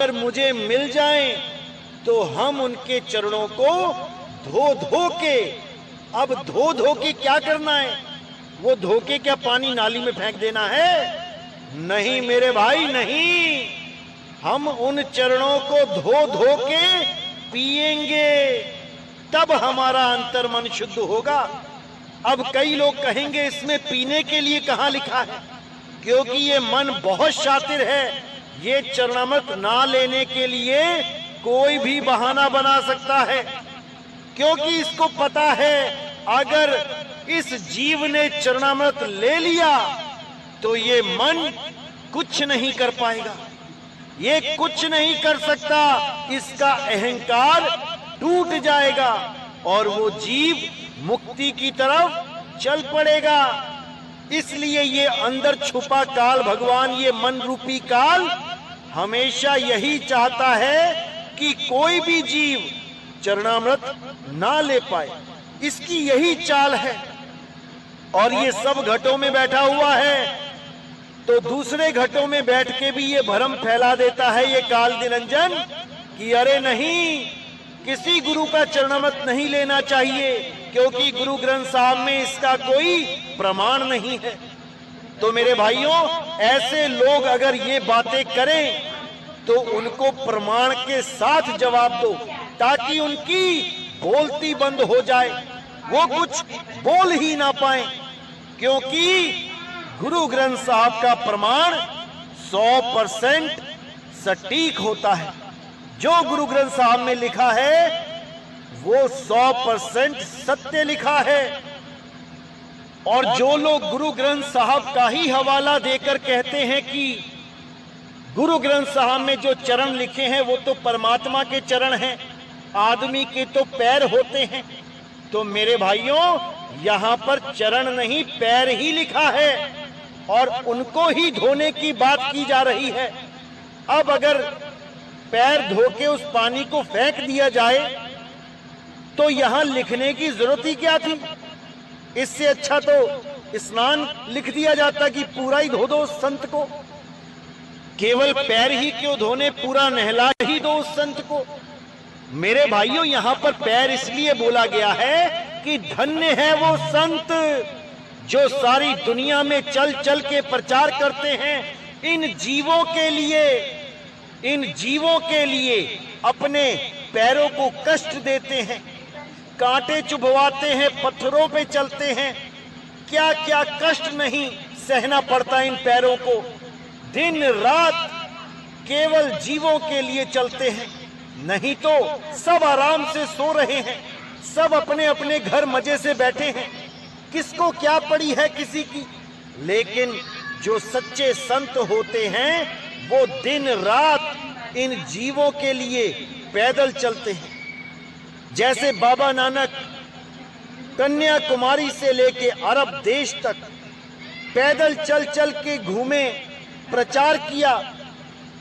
अगर मुझे मिल जाएं तो हम उनके चरणों को धो धो के, अब धो धो के क्या करना है? वो धो के क्या पानी नाली में फेंक देना है? नहीं मेरे भाई नहीं, हम उन चरणों को धो धो के पिएंगे, तब हमारा अंतर मन शुद्ध होगा। अब कई लोग कहेंगे इसमें पीने के लिए कहां लिखा है, क्योंकि ये मन बहुत शातिर है, ये चरणामृत ना लेने के लिए कोई भी बहाना बना सकता है, क्योंकि इसको पता है अगर इस जीव ने चरणामृत ले लिया तो ये मन कुछ नहीं कर पाएगा, ये कुछ नहीं कर सकता, इसका अहंकार टूट जाएगा और वो जीव मुक्ति की तरफ चल पड़ेगा। इसलिए ये अंदर छुपा काल, भगवान ये मन रूपी काल हमेशा यही चाहता है कि कोई भी जीव चरणामृत ना ले पाए, इसकी यही चाल है। और ये सब घटों में बैठा हुआ है, तो दूसरे घटों में बैठ के भी ये भ्रम फैला देता है ये काल निरंजन कि अरे नहीं, किसी गुरु का चरणामृत नहीं लेना चाहिए, क्योंकि गुरु ग्रंथ साहब में इसका कोई प्रमाण नहीं है। तो मेरे भाइयों, ऐसे लोग अगर ये बातें करें तो उनको प्रमाण के साथ जवाब दो, ताकि उनकी बोलती बंद हो जाए, वो कुछ बोल ही ना पाए, क्योंकि गुरु ग्रंथ साहब का प्रमाण 100% सटीक होता है। जो गुरु ग्रंथ साहब में लिखा है वो 100% सत्य लिखा है। और जो लोग गुरु ग्रंथ साहब का ही हवाला देकर कहते हैं कि गुरु ग्रंथ साहब में जो चरण लिखे हैं वो तो परमात्मा के चरण हैं, आदमी के तो पैर होते हैं, तो मेरे भाइयों यहां पर चरण नहीं पैर ही लिखा है और उनको ही धोने की बात की जा रही है। अब अगर पैर धो के उस पानी को फेंक दिया जाए तो यहां लिखने की जरूरत ही क्या थी? इससे अच्छा तो स्नान लिख दिया जाता कि पूरा ही धो दो संत को। केवल पैर ही क्यों धोने, पूरा नहला ही दो उस संत को। मेरे भाइयों, यहां पर पैर इसलिए बोला गया है कि धन्य है वो संत जो सारी दुनिया में चल चल के प्रचार करते हैं, इन जीवों के लिए अपने पैरों को कष्ट देते हैं, कांटे चुभवाते हैं, पत्थरों पे चलते हैं, क्या क्या कष्ट नहीं सहना पड़ता इन पैरों को। दिन रात केवल जीवों के लिए चलते हैं, नहीं तो सब आराम से सो रहे हैं, सब अपने अपने घर मजे से बैठे हैं, किसको क्या पड़ी है किसी की। लेकिन जो सच्चे संत होते हैं वो दिन रात इन जीवों के लिए पैदल चलते हैं। जैसे बाबा नानक कन्याकुमारी से लेके अरब देश तक पैदल चल चल के घूमे, प्रचार किया,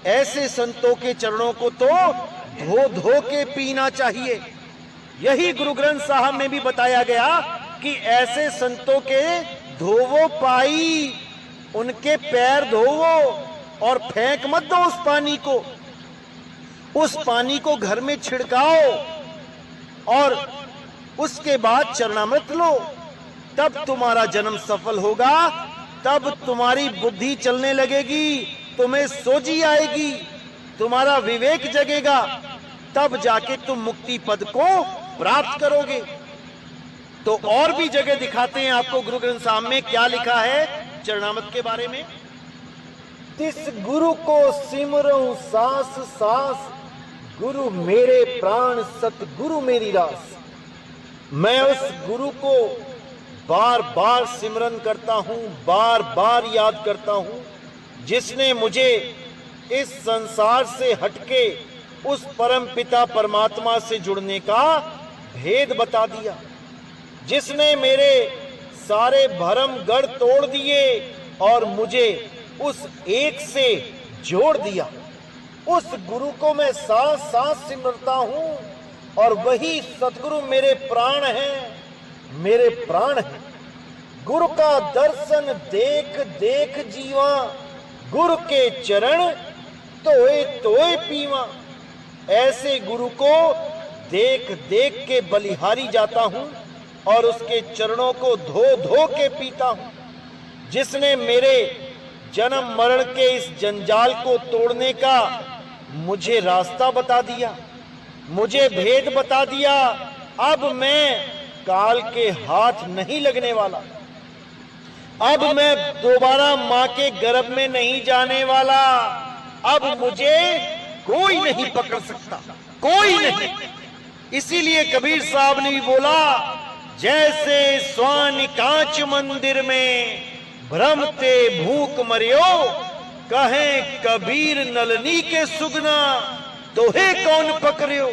ऐसे संतों के चरणों को तो धो धो के पीना चाहिए। यही गुरु ग्रंथ साहब में भी बताया गया कि ऐसे संतों के धोवो पाई, उनके पैर धोवो और फेंक मत दो उस पानी को, उस पानी को घर में छिड़काओ और उसके बाद चरणामृत लो, तब तुम्हारा जन्म सफल होगा, तब तुम्हारी बुद्धि चलने लगेगी, तुम्हें सोझी आएगी, तुम्हारा विवेक जगेगा, तब जाके तुम मुक्ति पद को प्राप्त करोगे। तो और भी जगह दिखाते हैं आपको गुरु ग्रंथ साहब में क्या लिखा है चरणामृत के बारे में। तिस गुरु को सिमरऊं सास सास, गुरु मेरे प्राण सतगुरु मेरी रास। मैं उस गुरु को बार बार सिमरन करता हूं, बार बार याद करता हूं, जिसने मुझे इस संसार से हटके उस परम पिता परमात्मा से जुड़ने का भेद बता दिया, जिसने मेरे सारे भरम गढ़ तोड़ दिए और मुझे उस एक से जोड़ दिया। उस गुरु को मैं सांस सांस सिमरता हूं और वही सतगुरु मेरे प्राण हैं, मेरे प्राण हैं। गुरु का दर्शन देख देख जीवा, गुरु के चरण तोए तोए पीवा। ऐसे गुरु को देख देख के बलिहारी जाता हूं और उसके चरणों को धो धो के पीता हूं। जिसने मेरे जन्म मरण के इस जंजाल को तोड़ने का मुझे रास्ता बता दिया, मुझे भेद बता दिया। अब मैं काल के हाथ नहीं लगने वाला, अब मैं दोबारा मां के गर्भ में नहीं जाने वाला। अब मुझे कोई नहीं पकड़ सकता, कोई नहीं। इसीलिए कबीर साहब ने भी बोला, जैसे स्वान कांच मंदिर में भ्रमते भूख मरियो, कहे कबीर नलनी के सुगना, तोहे कौन पकड़ियो।